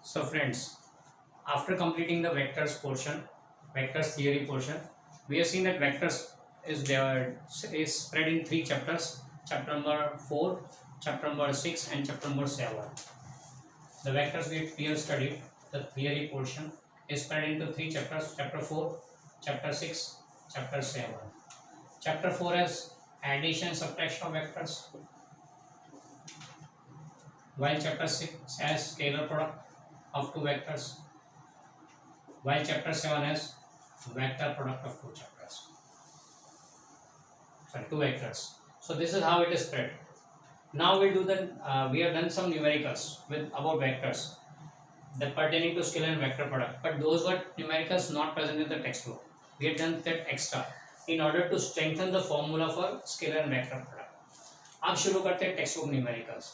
So friends, after completing the vectors portion, vectors theory portion, we have seen that vectors is spread in three chapters: chapter number 4, chapter number 6, and chapter number 7. The vectors we have studied, the theory portion, is spread into three chapters: chapter 4, chapter 6, chapter 7. Chapter 4 has addition, subtraction of vectors, while chapter 6 has scalar product of two vectors, while chapter 7 has vector product of two vectors. So this is how it is spread. Now we'll do we have done some numericals with about vectors that pertaining to scalar and vector product, but those were numericals not present in the textbook. We have done that extra in order to strengthen the formula for scalar and vector product. अब शुरू करते हैं text book numericals.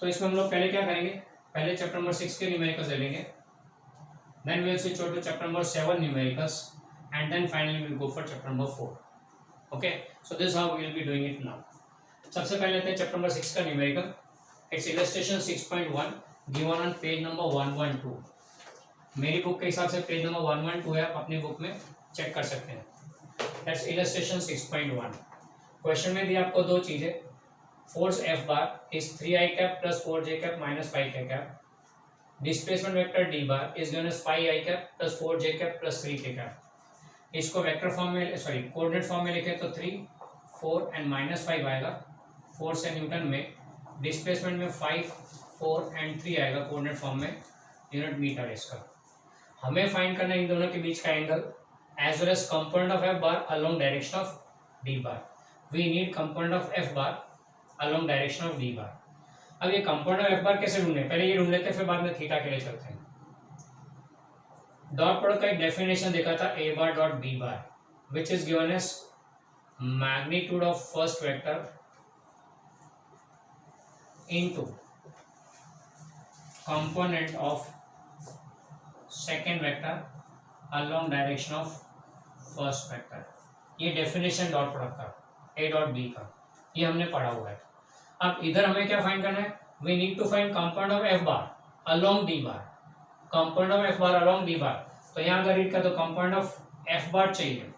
तो इसमें हम लोग पहले क्या करेंगे, पहले चैप्टर नंबर 6 के न्यूमेरिकल्स ले लेंगे, then we'll switch over to chapter number 7 numericals, and then finally we'll go for chapter number 4. Okay, so this is how we will be doing it now. सबसे पहले लेते हैं चैप्टर नंबर 6 का numerical. It's illustration 6.1 given on page number 112. मेरी book के हिसाब से page number 112 है, आप अपनी बुक में चेक कर सकते हैं. That's illustration 6.1. क्वेश्चन में दिया आपको दो चीजें. Force F bar is 3i cap plus 4j cap minus 5k cap. Displacement vector D bar is given as 5i cap plus 4j cap plus 3k cap. इसको vector form में coordinate form में लिखे तो 3, 4 and minus 5 आएगा. Force है Newton में. Displacement में 5, 4 and 3 आएगा कोऑर्डिनेट फॉर्म में, यूनिट मीटर इसका. हमें फाइंड करना है इन दोनों के बीच का angle as well as component of F bar along direction of D bar. We need component of F bar along direction of D bar. अब ये कंपोनेंट ऑफ एफ बार कैसे ढूंढे, पहले ये ढूंढ लेते हैं, फिर बाद में थीटा के लिए चलते हैं. डॉट प्रोडक्ट का एक डेफिनेशन देखा था, A bar dot B bar, which is given as magnitude of first vector into component of second vector along direction of first vector. ये डेफिनेशन डॉट प्रोडक्ट का, ए डॉट बी का, ये हमने पढ़ा हुआ है. अब इधर हमें क्या फाइंड करना है, we need to find component of F bar along D bar. Component of F bar along D bar, तो यहाँ अगर रीड कर तो कंपोनेंट ऑफ एफ बार चाहिए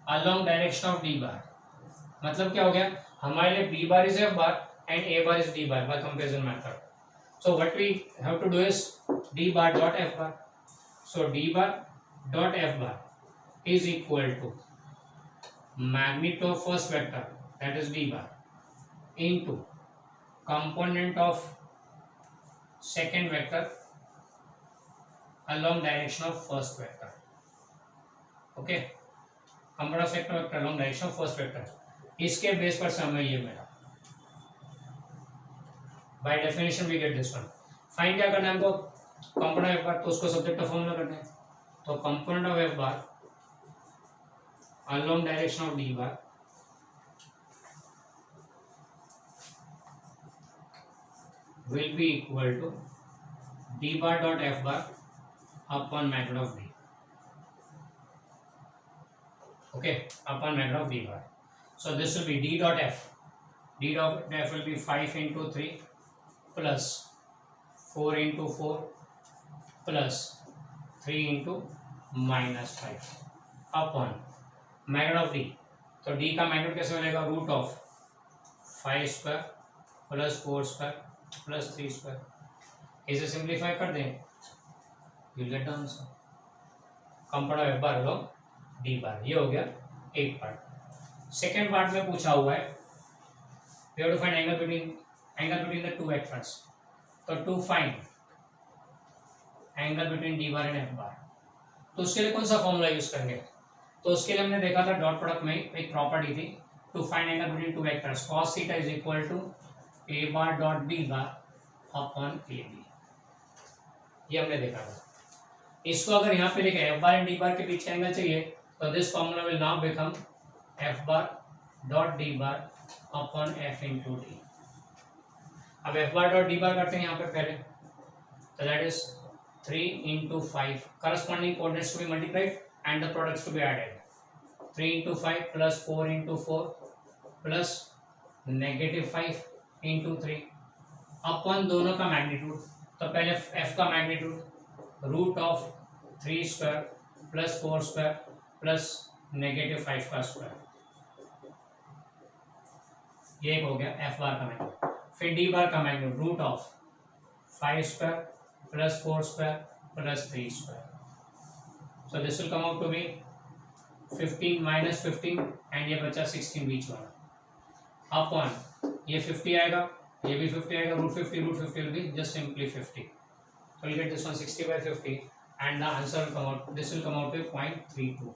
along direction of D bar. मतलब क्या हो गया, हमारे लिए B bar is F bar and A bar is D bar by comparison method. So what we have to do is D bar dot F bar. So D bar dot F bar is equal to magnitude of first vector that is D bar into component of second vector along direction of first vector. Okay, component of second vector along direction of first vector. इसके base पर समय ये मेरा by definition we get this one. Find क्या करना है हमको, component of F bar, तो उसको सब्जेक्ट ऑफ फॉर्मूला करना है. तो component of F bar along direction of D bar will be equal to d bar dot f bar upon magnitude of d. Okay, upon magnitude of d bar. So this will be d dot f. D dot f will be 5 into 3 plus 4 into 4 plus 3 into minus 5 upon magnitude of d. तो d का magnitude कैसे मिलेगा, root of 5 square plus 4 square plus 3 square. इसे simplify कर दें, you will get the answer. Component of F bar along D bar. ये हो गया एक पार्ट. सेकेंड पार्ट में पूछा हुआ है, we have to find angle between the two vectors. तो to find angle between D bar and F bar, तो उसके लिए कौन सा फॉर्मूला यूज करेंगे. तो उसके लिए हमने देखा था डॉट प्रोडक्ट में एक प्रॉपर्टी थी, to find angle between two vectors cos theta is equal to A bar dot B bar upon A B. ये हमने देखा था. इसको अगर यहाँ पे लिखे F bar and D bar के बीच एंगल चाहिए, तो this formula will now become F bar dot D bar upon F into D. अब F bar dot D bar करते हैं यहाँ पे पहले, तो that is 3 into 5 corresponding coordinates to be multiplied and the products to be added. 3 into 5 plus 4 into 4 plus -5 into 3 अपन दोनों का मैग्नीट्यूड. तो पहले f का magnitude root of 3 square plus 4 square plus -5 का स्क्वायर, ये एक हो गया f बार का मैग्नीट्यूड। फिर d बार का magnitude root of 5 square plus 4 square plus 3 square, so this will come out to be 15 minus 15 and ये बचा 16 बीच वाला अपॉन ये 50 आएगा, ये भी 50 आएगा, root 50 will be just simply 50, so we'll get this one 60/50 and the answer will come out, this will come out to 0.32.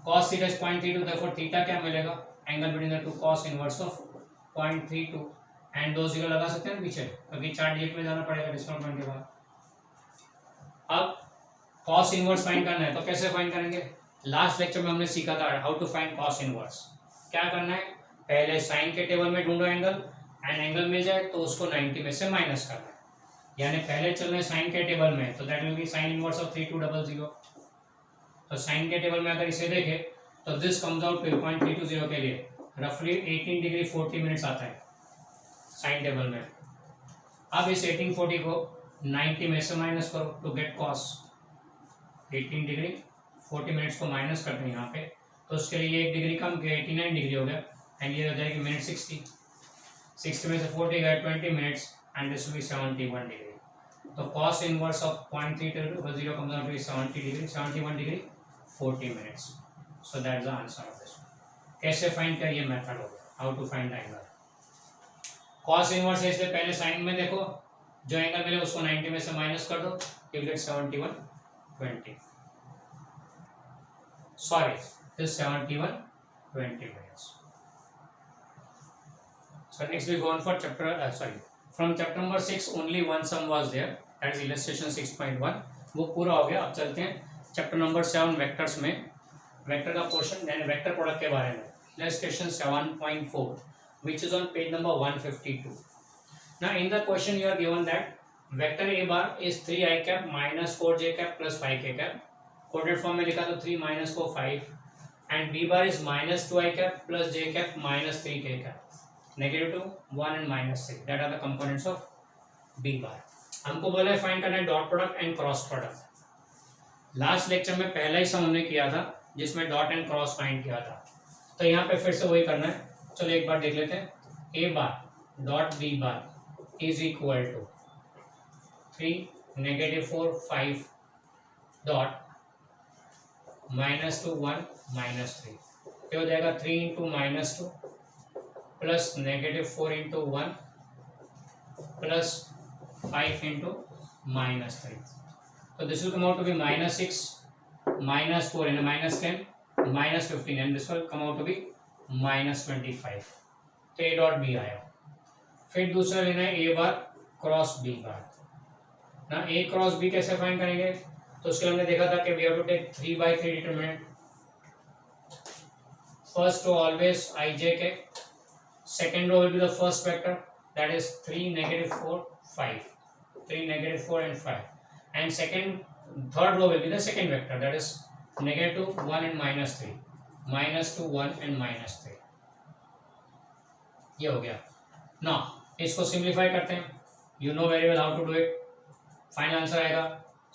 cos theta is 0.32, therefore theta क्या मिलेगा, angle between the to cos inverse of 0.32 and 2 0 लगा सकते हैं पीछे क्योंकि chart date में जाना पड़ेगा डिस्काउंट पॉइंट के बाद। अब cos इनवर्स फाइंड करना है तो कैसे फाइंड करेंगे, लास्ट लेक्चर में हमने सीखा था how to find cos inverse. क्या करना है, पहले साइन के टेबल में ढूंढो एंगल, एंड एंगल मिल जाए तो उसको 90 में से माइनस करना है, यानी पहले चलना है साइन के टेबल में, तो that will be sine inverse of 3200। तो साइन के टेबल में अगर इसे देखें तो दिस कम्स आउट 0.320 के लिए रफली 18 डिग्री 40 मिनट्स आता है साइन टेबल में। अब इस 1840 को 90 में से माइनस करो to get cos, 18 degree 40 minutes को माइनस करते हैं यहाँ पे, तो उसके लिए ये 1 डिग्री कम किया 89 डिग्री हो गया, एंड ये हो जाएगी मिनट 60 में से 40 गया 20 minutes and this will be 71 degree. तो cos inverse of 0.320 comes out to be 70 degree, 71 degree 40 minutes, so that is the answer of this. कैसे फाइंड किया, ये मेथड हो गया how to find the angle. cos inverse है इसलिए पहले sign में देखो, जो एंगल मिले उसको 90 में से माइनस कर दो, you will gate 71/20, sorry this 71/20 minutes। So next we go on for from chapter number 6 only one sum was there, that is illustration 6.1, वो पूरा हो गया। अब चलते हैं चैप्टर नंबर 7 वेक्टर्स में, वेक्टर का पोर्शन यानी वेक्टर प्रोडक्ट के बारे में। illustration 7.4 which is on page number 152। now in the question you are given that vector a bar is 3i cap minus 4j cap plus 5k cap, coded form में लिखा तो 3 minus को 5, and b bar is minus 2i cap plus j cap minus 3k cap, -2 1 and -3, that are the components of b bar. हमको बोला है find करना है dot product and cross product. Last lecture में पहला ही सम हमने किया था जिसमें डॉट एंड क्रॉस फाइंड किया था, तो यहाँ पे फिर से वही करना है। चलो एक बार देख लेते हैं, a bar dot b bar is equal to 3 -4 5 dot -2 1 -3, क्या हो जाएगा 3 into -2 plus -4 into 1 plus 5 into -3, तो this will come out to be -6 -4 and -10 -15 and this will come out to be -25। तो a डॉट b आया। फिर दूसरा लेना है a bar cross b bar ना। a क्रॉस b कैसे फाइंड करेंगे, तो उसके लिए हमने देखा था कि we have to take 3/3 determinant, first row always ijk, second row will be the first vector that is 3 -4 5, 3 -4 and 5, and third row will be the second vector that is -2 1 and -3, -2 1 and -3, ये हो गया ना। इसको simplify करते हैं, you know very well how to do it. Final answer आएगा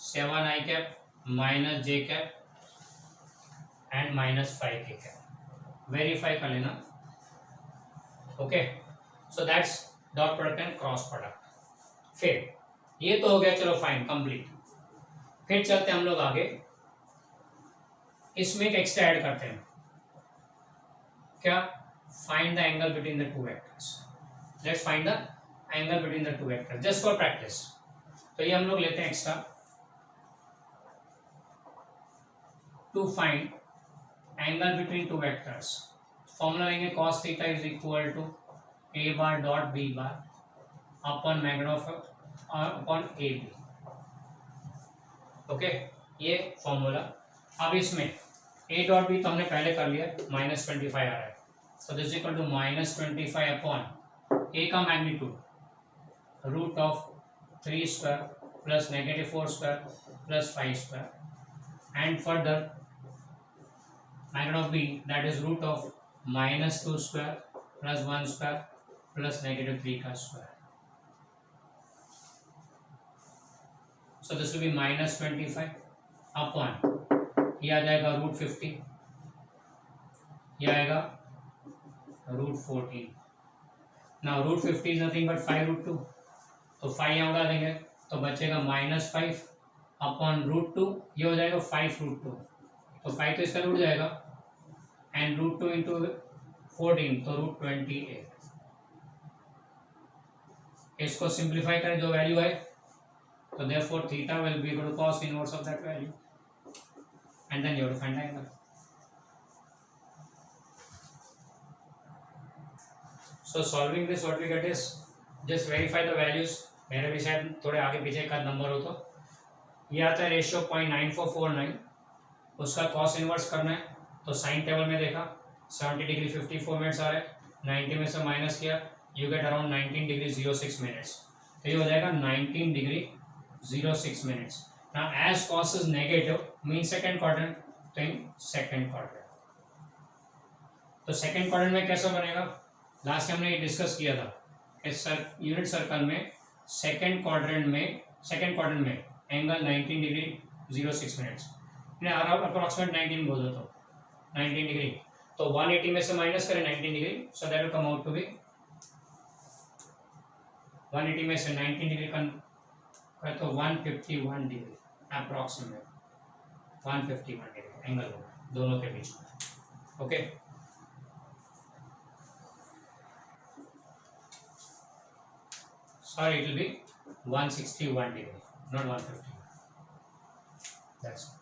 7i cap minus j cap and -5k cap, verify कर लेना। Okay, so that's dot product and cross product. फिर ये तो हो गया, चलो फाइन कंप्लीट। फिर चलते हम लोग आगे, इसमें एक एक्स्ट्रा ऐड करते हैं, क्या, find the angle between the two vectors. Let's find the angle between the two vectors just for practice. तो ये हम लोग लेते हैं extra, to find angle between two vectors. Formula लेंगे cos theta is equal to a bar dot b bar upon magnitude of upon a b। Okay, ये formula. अब इसमें a डॉट b तो हमने पहले कर लिया, -25 आ रहा है, so this is equal to -25 upon a का magnitude root of 3 square plus -4 square plus 5 square and further magnitude of b that is root of -2 square plus 1 square plus -3 का square. So this will be -25 upon ये आ जाएगा √50, ये आएगा √14. Now √50 is nothing but 5√2, तो 5 यहाँ उड़ा देंगे तो बचेगा -5 अपॉन √2, ये हो जाएगा 5√2, तो 5 तो इसका उड़ जाएगा एंड √2 इंटू 14 तो √28. इसको सिंप्लीफाई करें जो वैल्यू है तो therefore theta will be equal to cos inverse of that value and then you have to find angle. So solving this what we get is just verify the values. मेरे भी शायद थोड़े आगे पीछे का नंबर हो तो ये आता है रेशियो 0.9449, उसका कॉस इनवर्स करना है तो साइन टेबल में देखा 70 डिग्री 54 मिनट्स आ रहा है, 90 में से माइनस किया you get around 19 degree 06 minutes, तो ये हो जाएगा 19 degree 06 minutes. Now as cos is negative mean second quadrant, तो इन सेकंड क्वाड्रेंट, तो सेकंड क्वाड्रेंट में कैसा बनेगा, लास्ट हमने ये डिस्कस किया था कि यूनिट सर्कल में सेकंड क्वाड्रेंट में एंगल 19 डिग्री 06 मिनट्स, अप्रॉक्सीमेट 19 बोल दो तो 19 डिग्री, तो 180 में से माइनस करें 19 degree, so that will come out to be 180 में से 19 डिग्री का तो 151 डिग्री अप्रॉक्सीमेट 151 डिग्री एंगल होगा दोनों के बीच में. Okay sorry it will be 161 degree not 150. That's all.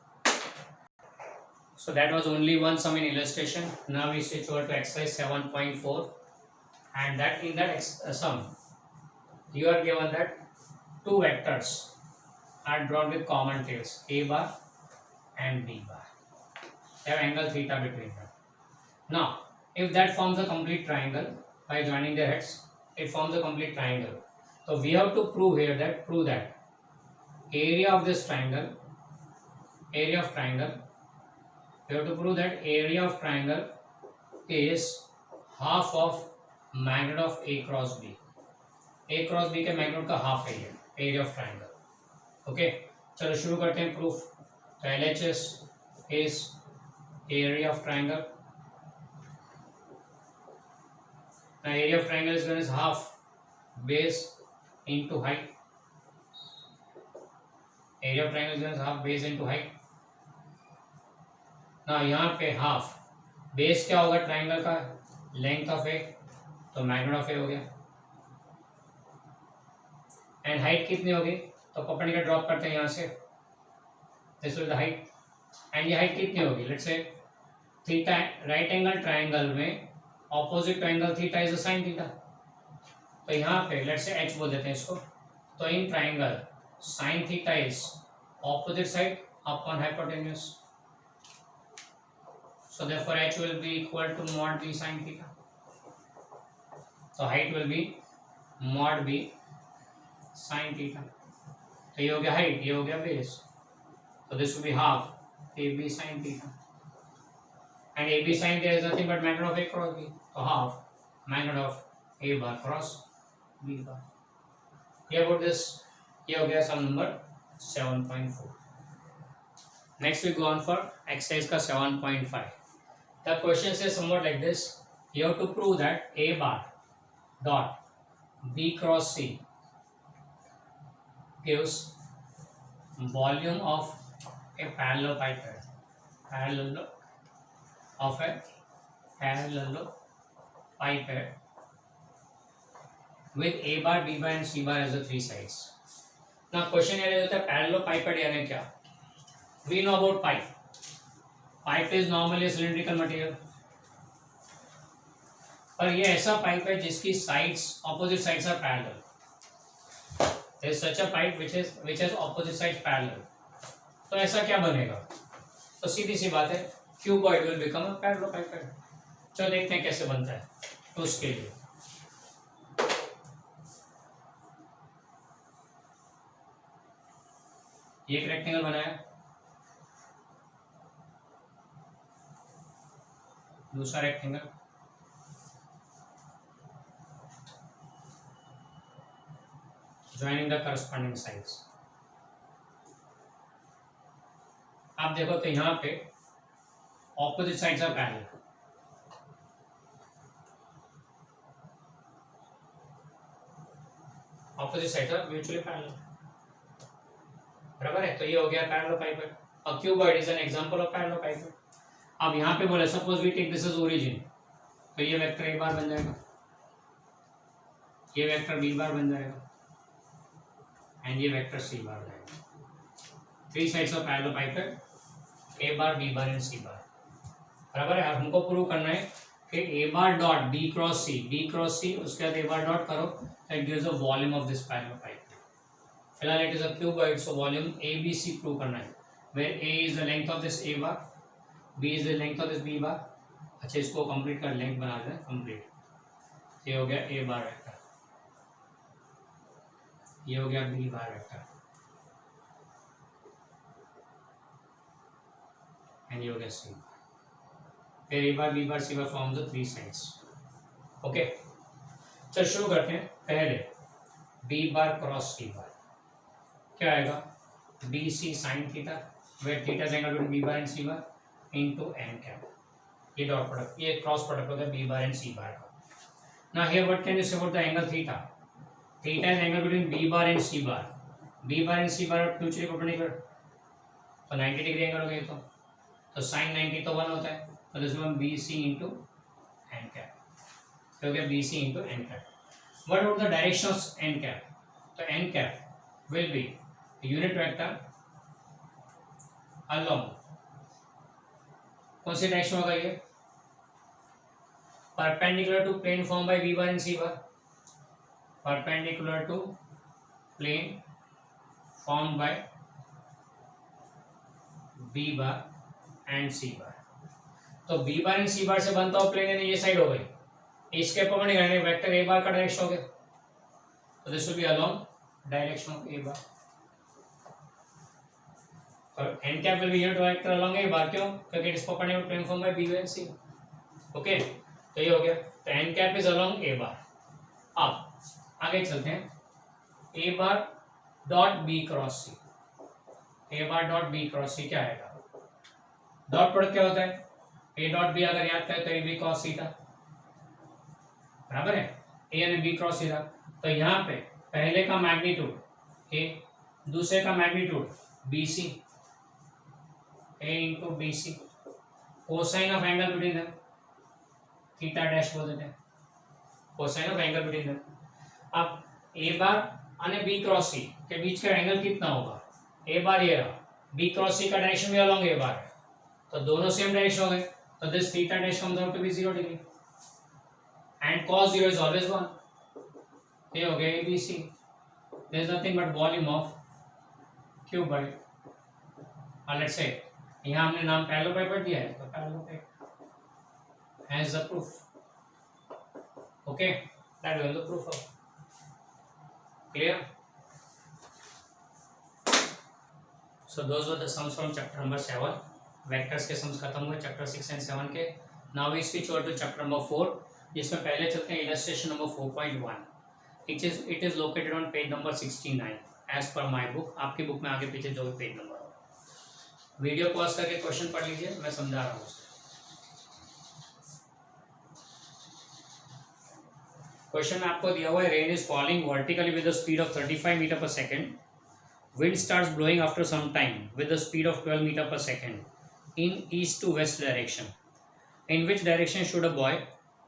So that was only one sum in illustration. Now we switch over to exercise 7.4 and that in that sum you are given that two vectors are drawn with common tails a bar and b bar. They have angle theta between them. Now if that forms a complete triangle by joining their heads, it forms a complete triangle. So we have to prove that area of this triangle, we have to prove that area of triangle is half of magnitude of a cross b. a cross b के magnitude का half है ये area of triangle. Okay, चलो शुरू करते हैं proof. तो LHS is area of triangle. Now area of triangle is given as half base into height. Area of triangle is given as half base into height. Now यहाँ पे half base क्या होगा triangle का, length of a, तो magnitude of a हो गया, and height कितनी होगी, तो परपेंडिकुलर ड्रॉप करते हैं यहाँ से, this will be the height, and ये height कितनी होगी, let's say theta, right angle triangle में opposite to angle theta is a sin theta, तो यहाँ पे let's say h बोल देते हैं इसको, तो in triangle sin theta is opposite side upon hypotenuse, so therefore h will be equal to mod b sin theta, so height will be mod b sin theta, तो ये हो गया height, ये हो गया base, so this will be half ab sin theta, and ab sin theta is nothing but magnitude of a cross b, so half magnitude of a bar cross b bar. Here about this, ये हो गया sum number 7.4. Next we go on for exercise का 7.5. The question says somewhat like this: you have to prove that a bar dot b cross c gives volume of a parallelepiped, with a bar, b bar and c bar as the three sides. Now question here होता है parallelepiped यानी क्या? We know about pipe. Pipe is normally a cylindrical material. पर ये ऐसा pipe है जिसकी sides, opposite sides are parallel. There is such a pipe which has opposite sides parallel. तो ऐसा क्या बनेगा? तो सीधी सी बात है, cuboid will become a parallelepiped. चलो देखते हैं कैसे बनता है. तो उसके लिए ये एक रेक्टेंगल बनाया, दूसरा rectangle, joining the corresponding sides. आप देखो तो यहाँ पे opposite sides are parallel, opposite sides are mutually parallel, बराबर है। तो ये हो गया parallelopiped. A cuboid is an example of parallelopiped. अब यहाँ पे बोले suppose we take this is origin, तो ये वेक्टर ए बार बन जाएगा, ये वेक्टर बी बार बन जाएगा एंड ये वेक्टर सी बार हो जाएगा। Three sides of parallelopiped, A bar B bar and C bar, बराबर है। हमको प्रूव करना है कि A bar dot B cross C, उसके बाद ए बार डॉट करो, it gives a volume of this parallelopiped. फिलहाल it is a cuboid, so volume A B C prove करना है, where A is the length of this A bar, B is the length of this B bar. अच्छा, इसको complete कर, length बना दें complete. ये हो गया ए बार वेक्टर, ये हो गया बी बार वेक्टर एंड ये हो गया सी। फिर A bar B bar C bar form the three sides. Okay, चल शुरू करते हैं। पहले बी बार क्रॉस सी बार क्या आएगा, B C sine theta, where theta is angle between B bar and C bar into N cap. ये dot product, ये cross product होगा B bar and C bar का। Now here what can you say about the angle theta? Theta is angle between B bar and C bar, B bar and C bar mutually perpendicular, तो 90 degree angle हो गया। तो sign 90 तो 1 होता है, तो this one B C into N cap, हो गया B C into N cap. What about the direction of N cap? तो N cap will be unit vector along, कौन सी डायरेक्शन होगा ये? Perpendicular to plane form by B bar and C bar, perpendicular to plane form by B bar and C bar. तो B bar and C बार से बनता हो plane, यानी ये साइड हो गई, इसके परपेंडिकुलर वेक्टर ए बार का डायरेक्शन हो गया, तो this will be along direction of A bar. और N cap will be unit vector along A bar, क्यों? क्योंकि it is perpendicular plane form by B and C. Okay, तो ये हो गया, तो N cap is along A bar. अब आगे चलते हैं, A bar dot B cross C, A bar dot B cross C क्या आएगा? डॉट प्रोडक्ट क्या होता है? ए डॉट बी अगर याद करें तो ए बी क्रॉस सीटा, बराबर है, ए यानी बी क्रॉस सीटा। तो यहाँ पे पहले का मैग्नीट्यूड ए, दूसरे का magnitude B C, A into B C, cosine of angle between them theta dash बोल देते हैं, cosine of angle between them. अब ए बार और बी क्रॉस सी के बीच का एंगल कितना होगा? ए बार ये रहा, बी क्रॉस सी का डायरेक्शन भी अलोंग ए बार है, तो दोनों सेम डायरेक्शन हो गए, तो this theta dash comes out to be 0 degree and cos 0 is always 1। ये हो गया A B C, there is nothing but volume of cuboid. और लेट्स से यहाँ हमने नाम पैरेललोपाइपेड दिया है, तो parallelopiped has the proof. Okay, that is the proof of, clear? So those were the sums from chapter number 7। Vectors के sums खत्म हुए चैप्टर 6 एंड 7 के। Now we switch over to chapter number 4, जिसमें पहले चलते हैं illustration number 4.1। It is located on page number 69 as per my book. आपकी book में आगे पीछे जो भी पेज नंबर हो, वीडियो पॉज करके क्वेश्चन पढ़ लीजिए, मैं समझा रहा हूँ। क्वेश्चन में आपको दिया हुआ है, rain is falling vertically with the speed of 35 metre per second, wind starts blowing after some time with the speed of 12 meter per second in east to west direction. In which direction should a boy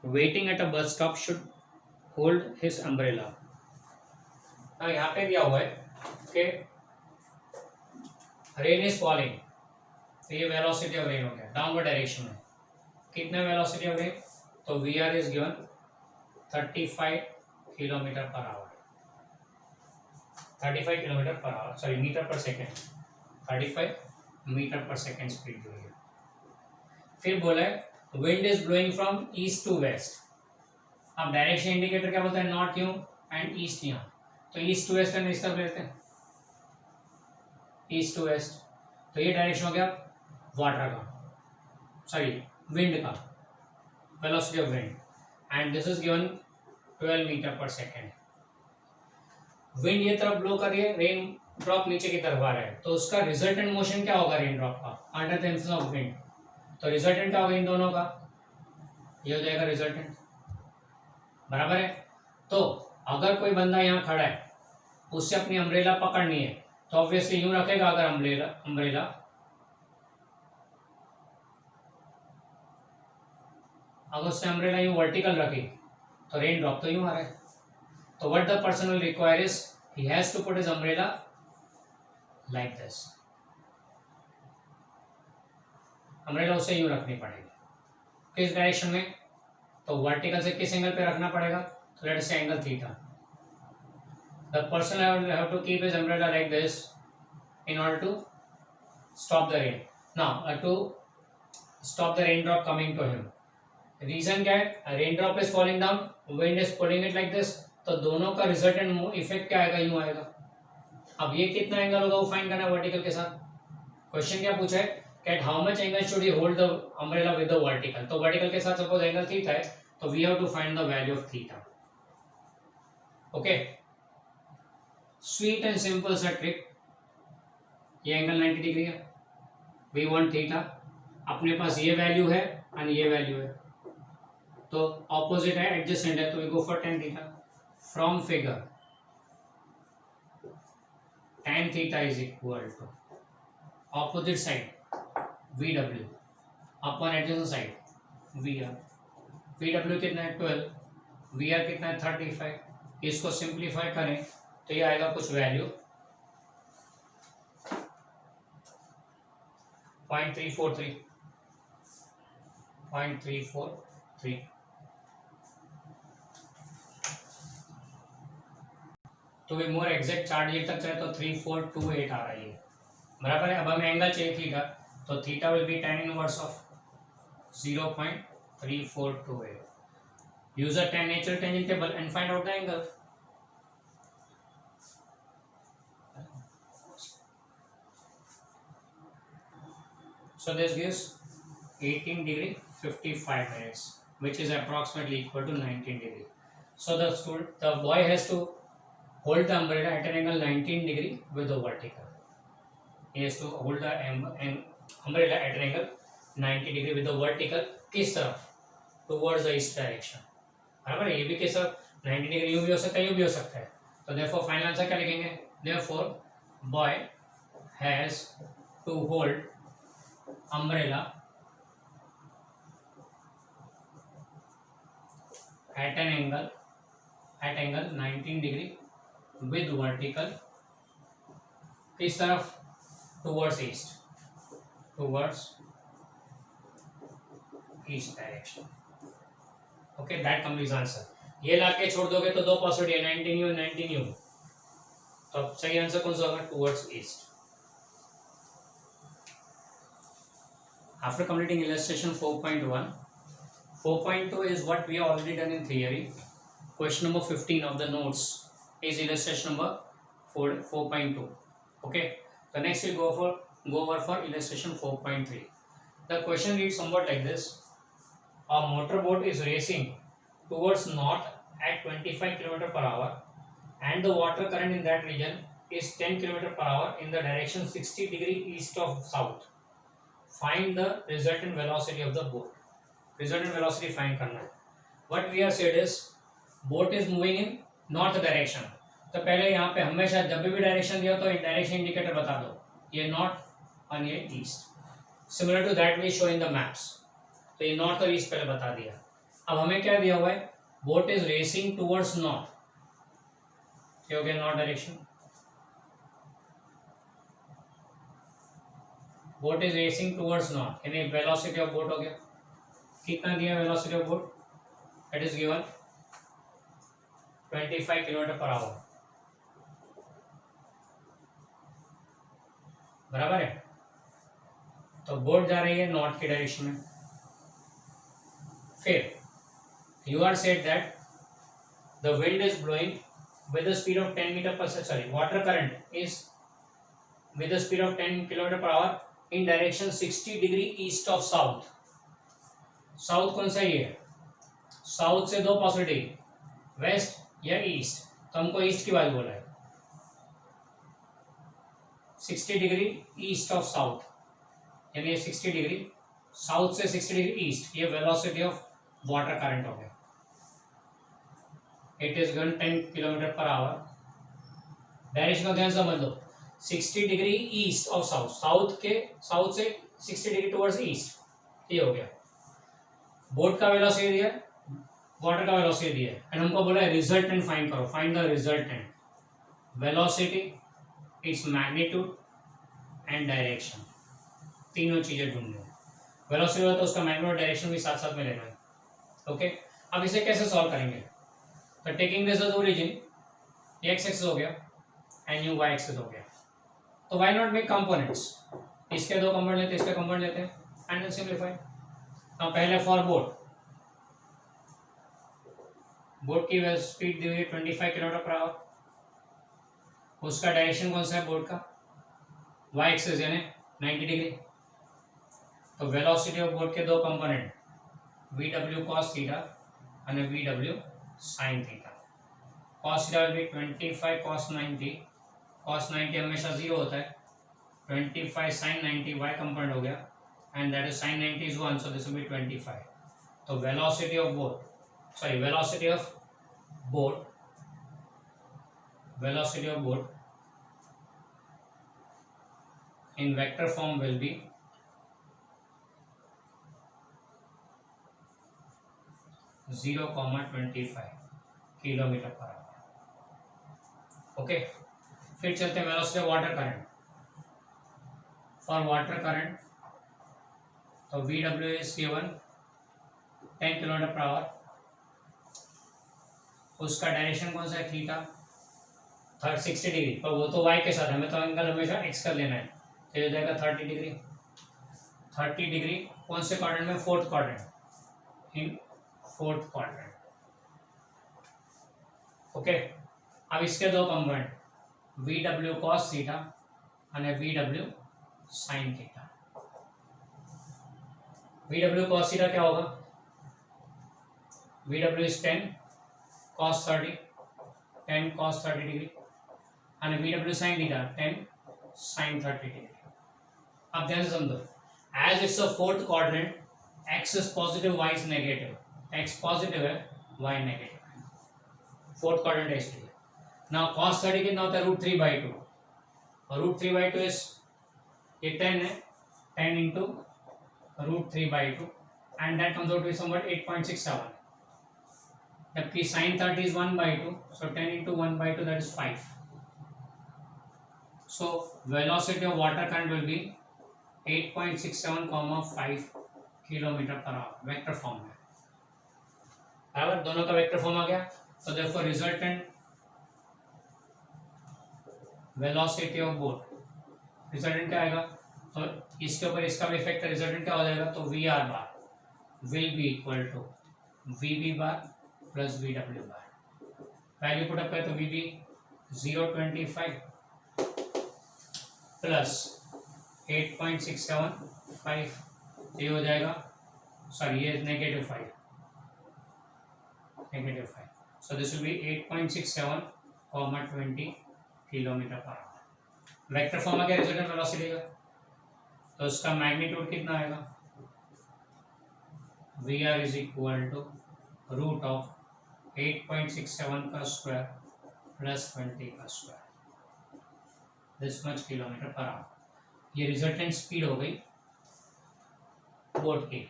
waiting at a bus stop should hold his umbrella? अब यहाँ पे दिया हुआ है कि rain is falling, तो ये velocity of rain हो गया डाउनवर्ड डायरेक्शन में। कितना वेलोसिटी ऑफ रेन? तो V R is given 35 kilometre per hour, 35 kilometre per hour, sorry metre per second, 35 metre per second speed जो है। फिर बोला है wind is blowing from east to west. अब डायरेक्शन इंडिकेटर क्या बोलता है? नॉर्थ यूं एंड ईस्ट यहाँ, तो ईस्ट टू वेस्ट एंड इस तरफ लेते हैं, ईस्ट टू वेस्ट, तो ये डायरेक्शन हो गया वाटर का, सॉरी विंड का, velocity of wind, and this is given 12 metre per second. Wind ये तरफ ब्लो कर रही है, रेन ड्रॉप नीचे की तरफ आ रहा है तो उसका रिजल्टेंट मोशन क्या होगा रेन ड्रॉप का, under the influence of wind. तो रिजल्टेंट क्या होगा इन दोनों का, ये हो जाएगा रिजल्टेंट, बराबर है। तो अगर कोई बंदा यहाँ खड़ा है, उससे अपनी अम्ब्रेला पकड़नी है, तो ऑब्वियसली यूं रखेगा, अगर अम्ब्रेला अम्ब्रेला अगर उसने अम्ब्रेला यूं वर्टिकल रखी तो रेन ड्रॉप तो यूं आ रहा है। तो what the person will require is he has to put his umbrella like this, umbrella उसे यूं रखनी पड़ेगी, किस डायरेक्शन में, तो वर्टिकल से किस एंगल पे रखना पड़ेगा, तो let us say angle theta. The person have to keep his umbrella like this in order to stop the rain. Now to stop the raindrop coming to him. Reason क्या है, raindrop is falling down, wind is pulling it like this, तो दोनों का resultant effect क्या आएगा, यूं आएगा। अब ये कितना एंगल होगा वो फाइंड करना है वर्टिकल के साथ। क्वेश्चन क्या पूछा है, कैट how much angle should you hold the umbrella with the vertical, तो वर्टिकल के साथ सपोज एंगल थीटा है, तो we have to find the value of theta. Okay, sweet and simple सा ट्रिक। ये एंगल 90 डिग्री है, वी वांट थीटा, अपने पास ये वैल्यू है और ये वैल्यू है, तो ऑपोजिट है, एडजेसेंट है, तो we go for tan theta. From figure tan theta is equal to opposite side VW upon adjacent side VR। VW कितना है 12, VR कितना है 35। इसको सिंप्लीफाई करें तो ये आएगा कुछ वैल्यू 0.343 तो भी मोर एग्जैक्ट चार्ट ये तक चाहे तो 3428 आ रही है, बराबर है। अब हमें एंगल चाहिए थीटा, तो theta will B tan inverse of 0.3428। Use a tan natural tangent table and find out the angle. So this gives 18 degree 55 minutes, which is approximately equal to 19 degree. So the boy has to hold the umbrella at an angle 19 degree with the vertical. He has to hold the umbrella at an angle 90 degree with the vertical. किस तरफ? Towards the east direction. बराबर है, ये भी किस तरफ 90 degree यूं भी हो सकता है, यूं भी हो सकता है। तो therefore फाइनल आंसर क्या लिखेंगे, therefore boy has to hold umbrella at angle 19 degree with vertical किस तरफ, towards east direction। Okay, that complete answer. ये लाके छोड़ दोगे तो दो पॉसिबिलिटी है, 19 यू 19 यू, तो सही आंसर कौन सा होगा, towards east. After completing illustration 4.1, 4.2 is what we have already done in theory. Question number 15 of the notes is illustration number 4.2. Okay, the next we go over for illustration 4.3. The question reads somewhat like this: a motorboat is racing towards north at 25 km/h, and the water current in that region is 10 km/h in the direction 60 degree east of south. Find the resultant velocity of the boat. Resultant velocity find करना है। What we have said is boat is moving in north direction. तो पहले यहाँ पे हमेशा जब भी direction दिया तो डायरेक्शन इंडिकेटर बता दो, ये नॉर्थ और ये east. Similar to that we show in the maps. तो ये नॉर्थ और ईस्ट पहले बता दिया। अब हमें क्या दिया हुआ है, boat is racing towards north, क्या हो गया north direction. Boat is racing towards north, यानी वेलोसिटी ऑफ बोट हो गया, कितना दिया velocity of boat, it is given 25 km/h, बराबर है। तो बोट जा रही है नॉर्थ की डायरेक्शन में। फिर you are said that the wind is blowing with the speed of 10 metre per sorry water current is with the speed of 10 km/h in direction 60 degree east of south. South कौन सा ये है, south से दो possibility, waste या east, तो हमको east की बात बोला है। 60 डिग्री ईस्ट ऑफ साउथ, यानी ये 60 डिग्री साउथ से 60 डिग्री ईस्ट, ये वेलोसिटी ऑफ वाटर करंट हो गया. It is gun 10 kilometre per our. Direction को ध्यान समझ लो, 60 degree east of south, south से 60 डिग्री टुवर्ड्स ईस्ट, ये हो गया. बोट का वेलोसिटी दिया, वाटर का वेलोसिटी दिया, एंड हमको बोला है रिजल्टेंट फाइंड करो. Find the resultant, velocity, its magnitude and direction, तीनों चीजें ढूंढनी है. वेलोसिटी होता है तो उसका मैग्नीट्यूड और डायरेक्शन भी साथ साथ में लेना है. ओके, अब इसे कैसे सॉल्व करेंगे? तो टेकिंग दिस एज ओरिजिन, ये एक्स एक्सिस हो गया एंड यू वाई एक्सिस हो गया. तो व्हाई नॉट मेक कंपोनेंट्स, इसके दो कंपोनेंट लेते हैं, इसके कंपोनेंट लेते हैं एंड देन सिंपलीफाई. अब पहले फॉर बोट, बोट की स्पीड दी हुई है 25 किलोमीटर पर आवर. उसका डायरेक्शन कौन सा है बोट का? वाई एक्सिस यानी 90 डिग्री. तो वेलोसिटी ऑफ बोट के दो component, V W cos theta और V W sine theta. Cos theta will be 25 cos 90, cos 90 हमेशा 0 होता है. 25 साइन 90 वाई कंपोनेंट हो गया and that is sine 90 is 1, so this will be 25. तो velocity of boat, sorry velocity of boat, velocity of boat in vector form will be 0,25 kilometre per hour. Okay, फिर चलते हैं velocity of water current. For water current तो V W is given 10 kilometre per hour. उसका direction कौन सा है? Theta. 60 degree, पर वो तो वाई के साथ है, हमें तो एंगल हमेशा एक्स कर लेना है. तो ये जाएगा 30 डिग्री. 30 डिग्री कौन से क्वाड्रेंट में? Fourth quadrant, in fourth quadrant. Okay, अब इसके दो component, V W cos theta और V W sine theta. V W cos theta क्या होगा? V W is 10 cos 30, 10 cos 30 degree and VW sin theta 10 sin 30 degree. अब ध्यान से समझो, as it's a fourth quadrant, x is positive, y is negative. x positive है, y negative है. Fourth quadrant है इसलिए. Now cos 30 कितना होता है? √3/2. और √3/2 is ये 10 है, 10 into √3/2 and that comes out to be somewhat 8.67. जबकि sin 30 is 1/2, so 10 into 1/2 that is 5. So velocity of water current will be 8.67, 5 kilometre per hour vector form में. बराबर, दोनों का वेक्टर फॉर्म आ गया. तो देखो resultant velocity of boat, resultant क्या आएगा? तो इसके ऊपर इसका भी इफेक्ट है, रिजल्टेंट क्या हो जाएगा? तो V R bar will be equal to V B bar plus V W bar. Value put up करें तो वी बी 0.25 प्लस 8.675, ये हो जाएगा, सॉरी ये -5, so this will be 8.67, 20 kilometre per hour. Vector form आ गया रिजल्टेंट वेलोसिटी का. तो उसका मैग्नीट्यूड कितना आएगा? V R is equal to root of 8.67 का स्क्वायर प्लस 20 का square, this much kilometre per hour. ये रिजल्टेंट स्पीड हो गई बोट की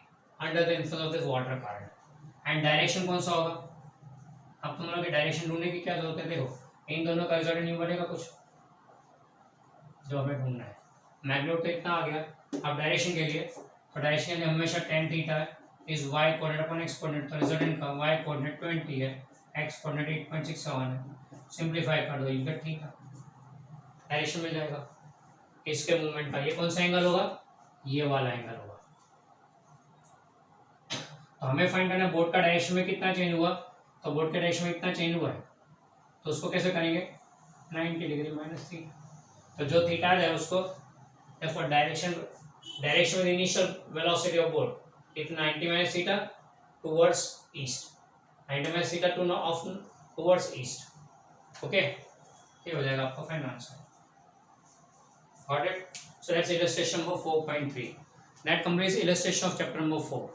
under the influence of this water current. And direction कौन सा होगा? अब तुम लोग की डायरेक्शन ढूंढने की क्या जरूरत है? देखो, इन दोनों का रिजल्टेंट नहीं बनेगा कुछ जो हमें ढूंढना है. मैग्नीट्यूड तो इतना आ गया. अब डायरेक्शन के लिए, तो डायरेक्शन के लिए हमेशा tan थीटा है is y coordinate upon x coordinate. तो रिजल्टेंट का y कोऑर्डिनेट 20 है, x कोऑर्डिनेट 8.67 है. सिंपलीफाई कर दो, यू गेट थीटा. डायरेक्शन मिल जाएगा इसके मूवमेंट का. ये कौन सा एंगल होगा? ये वाला एंगल होगा. तो हमें फाइंड करना है बोट का डायरेक्शन में कितना चेंज हुआ. तो बोट के डायरेक्शन में कितना चेंज हुआ है, तो उसको कैसे करेंगे? 90 डिग्री माइनस थीटा. तो जो थीटा है उसको direction with initial velocity of boat it 90 minus theta towards east, 90 minus theta towards east. Okay, ये हो जाएगा आपका final answer. Got it? So that's illustration number 4.3. That completes illustration of chapter number 4.